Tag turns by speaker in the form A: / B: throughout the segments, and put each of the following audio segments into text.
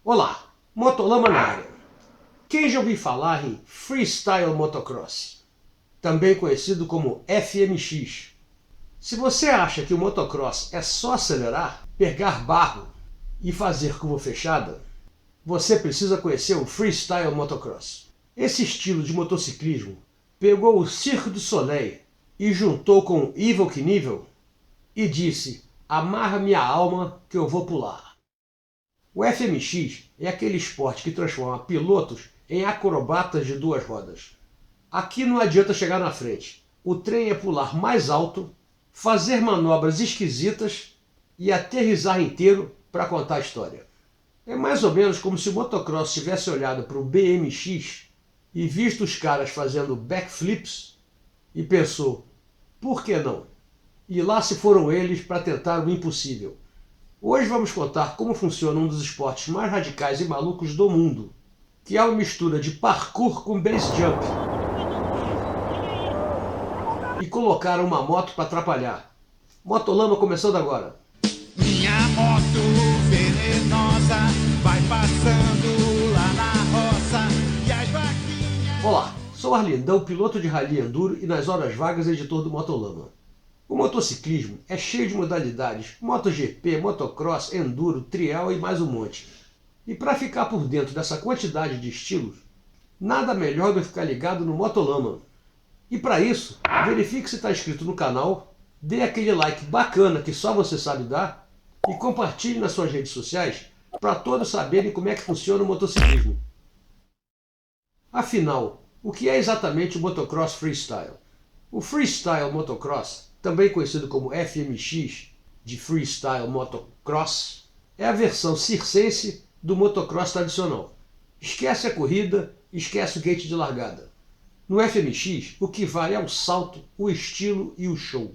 A: Olá, Motolama na área. Quem já ouviu falar em Freestyle Motocross, também conhecido como FMX? Se você acha que o motocross é só acelerar, pegar barro e fazer curva fechada, você precisa conhecer o Freestyle Motocross. Esse estilo de motociclismo pegou o Cirque du Soleil e juntou com o Evel Knievel e disse: amarra minha alma que eu vou pular. O FMX é aquele esporte que transforma pilotos em acrobatas de duas rodas. Aqui não adianta chegar na frente. O trem é pular mais alto, fazer manobras esquisitas e aterrissar inteiro para contar a história. É mais ou menos como se o motocross tivesse olhado para o BMX e visto os caras fazendo backflips e pensou, por que não? E lá se foram eles para tentar o impossível. Hoje vamos contar como funciona um dos esportes mais radicais e malucos do mundo, que é uma mistura de parkour com base jump. E colocaram uma moto para atrapalhar. Motolama começando agora.
B: Minha moto venenosa vai passando lá na roça e as vaquinhas...
A: Olá, sou Arlindão, piloto de rally enduro e nas horas vagas editor do Motolama. O motociclismo é cheio de modalidades, MotoGP, motocross, enduro, trial e mais um monte. E para ficar por dentro dessa quantidade de estilos, nada melhor do que ficar ligado no Motolama. E para isso, verifique se está inscrito no canal, dê aquele like bacana que só você sabe dar e compartilhe nas suas redes sociais para todos saberem como é que funciona o motociclismo. Afinal, o que é exatamente o motocross freestyle? O freestyle motocross, também conhecido como FMX, de Freestyle Motocross, é a versão circense do motocross tradicional. Esquece a corrida, esquece o gate de largada. No FMX, o que vale é o salto, o estilo e o show.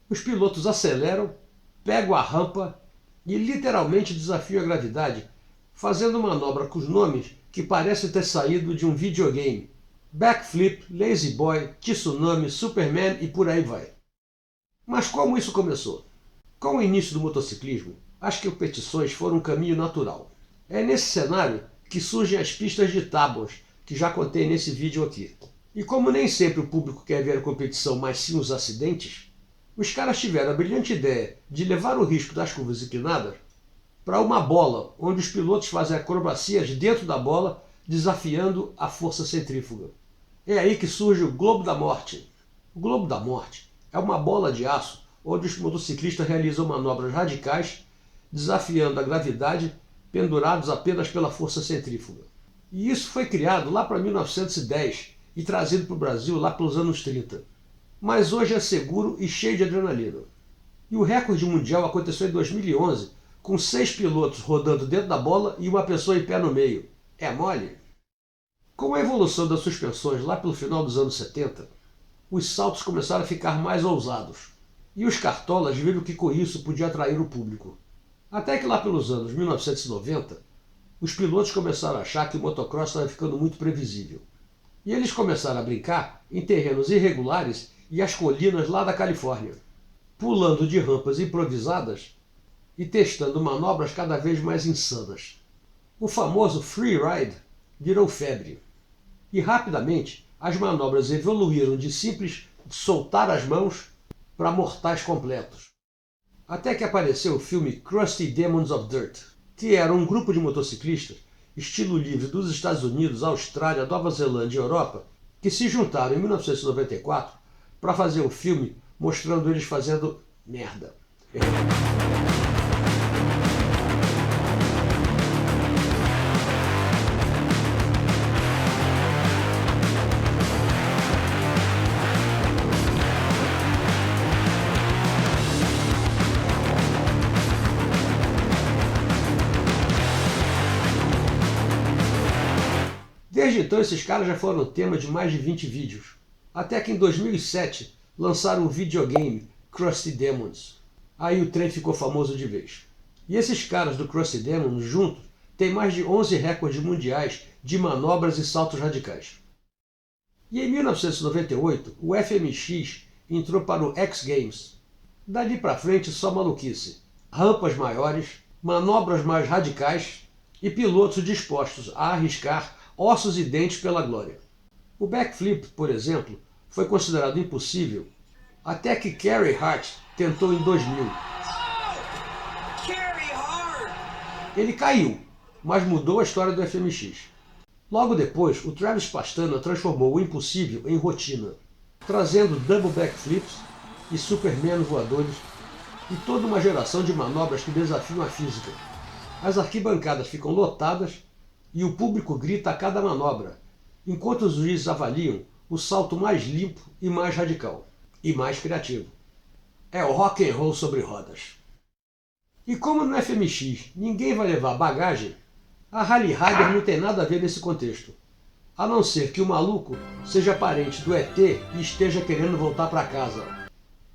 A: Os pilotos aceleram, pegam a rampa e literalmente desafiam a gravidade, fazendo manobra com os nomes que parecem ter saído de um videogame. Backflip, Lazy Boy, Tsunami, Superman e por aí vai. Mas como isso começou? Com o início do motociclismo, as competições foram um caminho natural. É nesse cenário que surgem as pistas de tábuas, que já contei nesse vídeo aqui. E como nem sempre o público quer ver a competição, mas sim os acidentes, os caras tiveram a brilhante ideia de levar o risco das curvas inclinadas para uma bola, onde os pilotos fazem acrobacias dentro da bola, desafiando a força centrífuga. É aí que surge o Globo da Morte. O Globo da Morte é uma bola de aço onde os motociclistas realizam manobras radicais, desafiando a gravidade, pendurados apenas pela força centrífuga. E isso foi criado lá para 1910 e trazido para o Brasil lá pelos anos 30. Mas hoje é seguro e cheio de adrenalina. E o recorde mundial aconteceu em 2011, com 6 pilotos rodando dentro da bola e uma pessoa em pé no meio. É mole? Com a evolução das suspensões lá pelo final dos anos 70, os saltos começaram a ficar mais ousados. E os cartolas viram que com isso podia atrair o público. Até que lá pelos anos 1990, os pilotos começaram a achar que o motocross estava ficando muito previsível. E eles começaram a brincar em terrenos irregulares e as colinas lá da Califórnia, pulando de rampas improvisadas e testando manobras cada vez mais insanas. O famoso freeride virou febre. E rapidamente as manobras evoluíram de simples soltar as mãos para mortais completos. Até que apareceu o filme Crusty Demons of Dirt, que era um grupo de motociclistas, estilo livre dos Estados Unidos, Austrália, Nova Zelândia e Europa, que se juntaram em 1994 para fazer um filme mostrando eles fazendo merda. Desde então esses caras já foram tema de mais de 20 vídeos. Até que em 2007 lançaram o videogame Crusty Demons. Aí o trem ficou famoso de vez. E esses caras do Crusty Demons juntos têm mais de 11 recordes mundiais de manobras e saltos radicais. E em 1998 o FMX entrou para o X Games. Dali para frente só maluquice. Rampas maiores, manobras mais radicais e pilotos dispostos a arriscar ossos e dentes pela glória. O backflip, por exemplo, foi considerado impossível até que Carey Hart tentou em 2000. Ele caiu, mas mudou a história do FMX. Logo depois, o Travis Pastrana transformou o impossível em rotina, trazendo double backflips e superman voadores e toda uma geração de manobras que desafiam a física. As arquibancadas ficam lotadas e o público grita a cada manobra, enquanto os juízes avaliam o salto mais limpo e mais radical, e mais criativo. É o rock and roll sobre rodas. E como no FMX ninguém vai levar bagagem, a Rally Rider não tem nada a ver nesse contexto, a não ser que o maluco seja parente do ET e esteja querendo voltar para casa.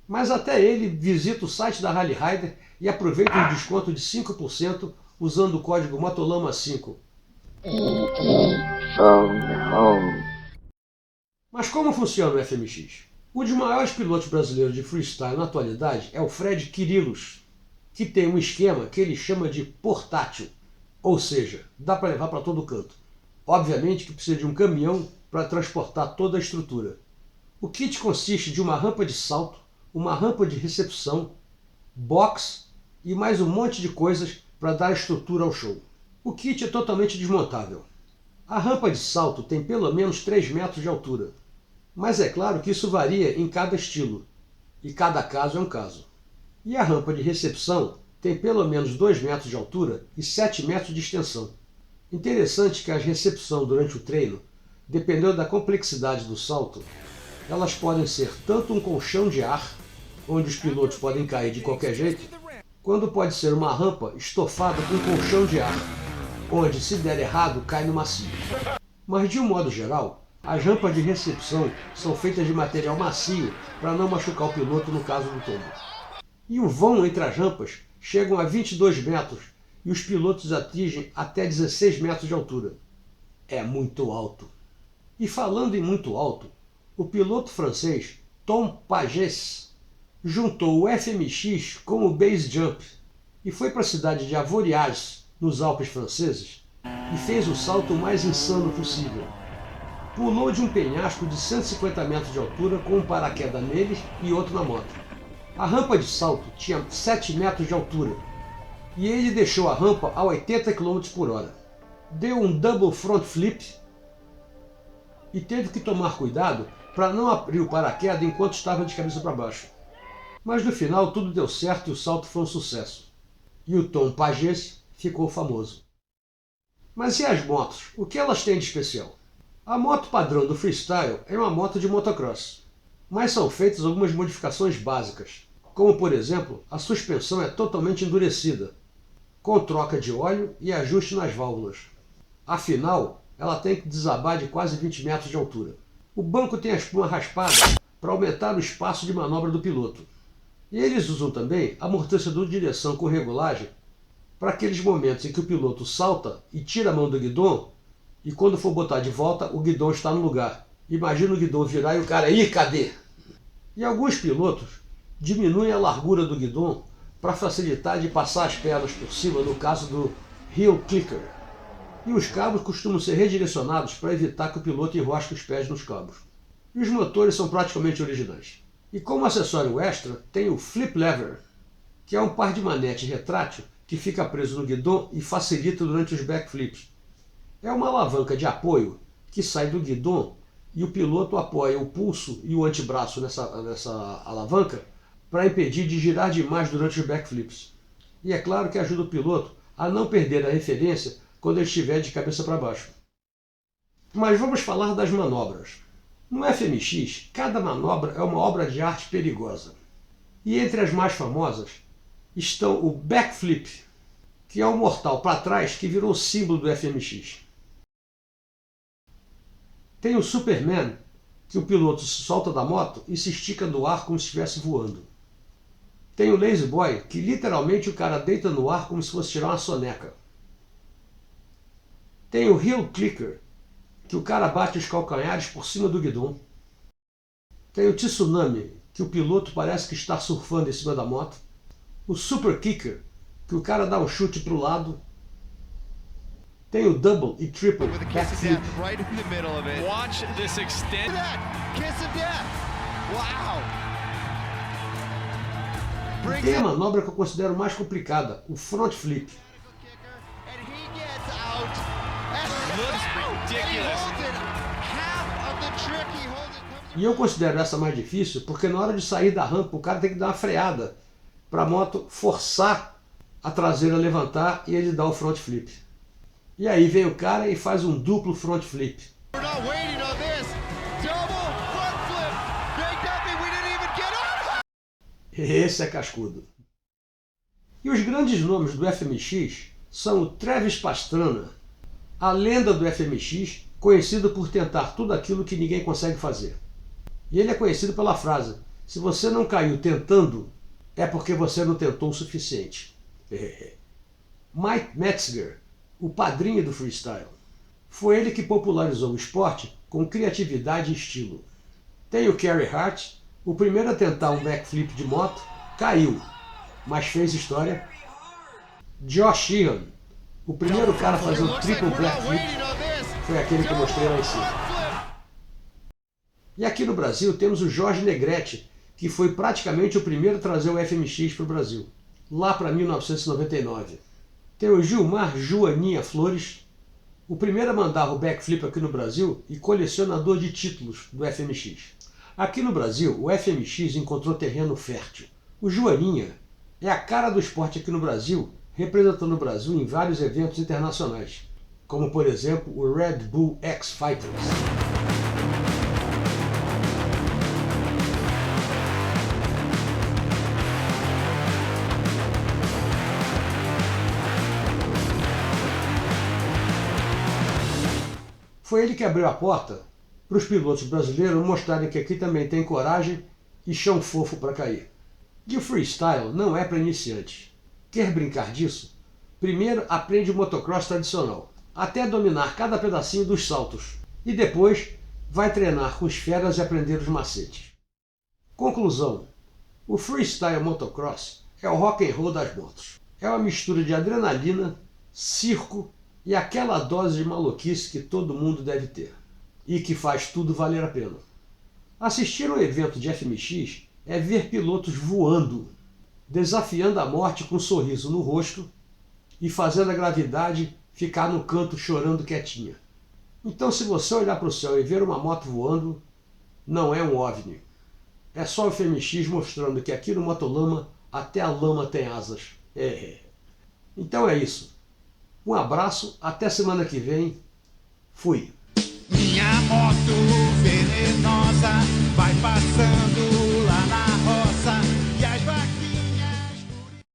A: Mas até ele visita o site da Rally Rider e aproveita um desconto de 5% usando o código Motolama5. Mas como funciona o FMX? Um dos maiores pilotos brasileiros de freestyle na atualidade é o Fred Quirillos, que tem um esquema que ele chama de portátil, ou seja, dá para levar para todo canto. Obviamente que precisa de um caminhão para transportar toda a estrutura. O kit consiste de uma rampa de salto, uma rampa de recepção, box e mais um monte de coisas para dar estrutura ao show. O kit é totalmente desmontável. A rampa de salto tem pelo menos 3 metros de altura, mas é claro que isso varia em cada estilo, e cada caso é um caso. E a rampa de recepção tem pelo menos 2 metros de altura e 7 metros de extensão. Interessante que a recepção durante o treino, dependendo da complexidade do salto, elas podem ser tanto um colchão de ar, onde os pilotos podem cair de qualquer jeito, quando pode ser uma rampa estofada com colchão de ar, onde se der errado cai no macio. Mas de um modo geral, as rampas de recepção são feitas de material macio para não machucar o piloto no caso do tombo. E o vão entre as rampas chegam a 22 metros e os pilotos atingem até 16 metros de altura. É muito alto. E falando em muito alto, o piloto francês Tom Pages juntou o FMX com o base jump e foi para a cidade de Avoriaz, nos Alpes franceses, e fez o salto mais insano possível. Pulou de um penhasco de 150 metros de altura com um paraquedas nele e outro na moto. A rampa de salto tinha 7 metros de altura e ele deixou a rampa a 80 km por hora. Deu um double front flip e teve que tomar cuidado para não abrir o paraquedas enquanto estava de cabeça para baixo. Mas no final tudo deu certo e o salto foi um sucesso. E o Tom Pages ficou famoso. Mas e as motos? O que elas têm de especial? A moto padrão do freestyle é uma moto de motocross, mas são feitas algumas modificações básicas, como por exemplo, a suspensão é totalmente endurecida, com troca de óleo e ajuste nas válvulas. Afinal, ela tem que desabar de quase 20 metros de altura. O banco tem a espuma raspada para aumentar o espaço de manobra do piloto. E eles usam também amortecedor de direção com regulagem para aqueles momentos em que o piloto salta e tira a mão do guidão e quando for botar de volta, o guidão está no lugar. Imagina o guidão virar e o cara, ih, cadê? E alguns pilotos diminuem a largura do guidão para facilitar de passar as pernas por cima no caso do heel clicker. E os cabos costumam ser redirecionados para evitar que o piloto enrosque os pés nos cabos. E os motores são praticamente originais. E como acessório extra, tem o flip lever, que é um par de manete retrátil que fica preso no guidão e facilita durante os backflips. É uma alavanca de apoio que sai do guidão e o piloto apoia o pulso e o antebraço nessa alavanca para impedir de girar demais durante os backflips. E é claro que ajuda o piloto a não perder a referência quando ele estiver de cabeça para baixo. Mas vamos falar das manobras. No FMX, cada manobra é uma obra de arte perigosa. E entre as mais famosas estão o backflip, que é um mortal para trás que virou símbolo do FMX. Tem o Superman, que o piloto se solta da moto e se estica no ar como se estivesse voando. Tem o Lazy Boy, que literalmente o cara deita no ar como se fosse tirar uma soneca. Tem o Heel Clicker, que o cara bate os calcanhares por cima do guidão. Tem o Tsunami, que o piloto parece que está surfando em cima da moto. O Super Kicker, que o cara dá um chute para o lado. Tem o double e triple
B: With a kiss of
A: backflip.
B: death right in the middle of it.
C: Watch this extend.
B: Look at that! Kiss of death! Wow!
A: E
B: Brings
A: tem a
B: it.
A: manobra que eu considero mais complicada, o front flip.
B: And he gets out.
C: Looks
B: And he
C: ridiculous.
B: holds it. Half of the trick he holds it.
A: E eu considero essa mais difícil porque na hora de sair da rampa o cara tem que dar uma freada para a moto forçar a traseira a levantar e ele dá o front flip. E aí vem o cara e faz um duplo front flip.
B: We're not waiting on this. Double front flip. Big Duffy, we didn't even get on.
A: Esse é cascudo. E os grandes nomes do FMX são o Travis Pastrana, a lenda do FMX, conhecido por tentar tudo aquilo que ninguém consegue fazer. E ele é conhecido pela frase: se você não caiu tentando, é porque você não tentou o suficiente. Mike Metzger, o padrinho do freestyle. Foi ele que popularizou o esporte com criatividade e estilo. Tem o Carey Hart, o primeiro a tentar um backflip de moto, caiu, mas fez história. Josh Sheehan, o primeiro cara a fazer um
B: Looks like
A: triple
B: we're not
A: backflip,
B: waiting on this.
A: foi aquele que eu mostrei lá em cima.
B: Front flip.
A: E aqui no Brasil temos o Jorge Negrete, que foi praticamente o primeiro a trazer o FMX para o Brasil, lá para 1999. Tem o Gilmar Joaninha Flores, o primeiro a mandar o backflip aqui no Brasil e colecionador de títulos do FMX. Aqui no Brasil, o FMX encontrou terreno fértil. O Joaninha é a cara do esporte aqui no Brasil, representando o Brasil em vários eventos internacionais, como por exemplo o Red Bull X Fighters. Foi ele que abriu a porta para os pilotos brasileiros mostrarem que aqui também tem coragem e chão fofo para cair. E o freestyle não é para iniciantes. Quer brincar disso? Primeiro aprende o motocross tradicional, até dominar cada pedacinho dos saltos, e depois vai treinar com os feras e aprender os macetes. Conclusão: o freestyle motocross é o rock and roll das motos. É uma mistura de adrenalina, circo e aquela dose de maluquice que todo mundo deve ter, e que faz tudo valer a pena. Assistir um evento de FMX é ver pilotos voando, desafiando a morte com um sorriso no rosto e fazendo a gravidade ficar no canto chorando quietinha. Então, se você olhar para o céu e ver uma moto voando, não é um OVNI. É só o FMX mostrando que aqui no Motolama até a lama tem asas. Então é isso. Um abraço, até semana que vem. Fui!
B: Minha moto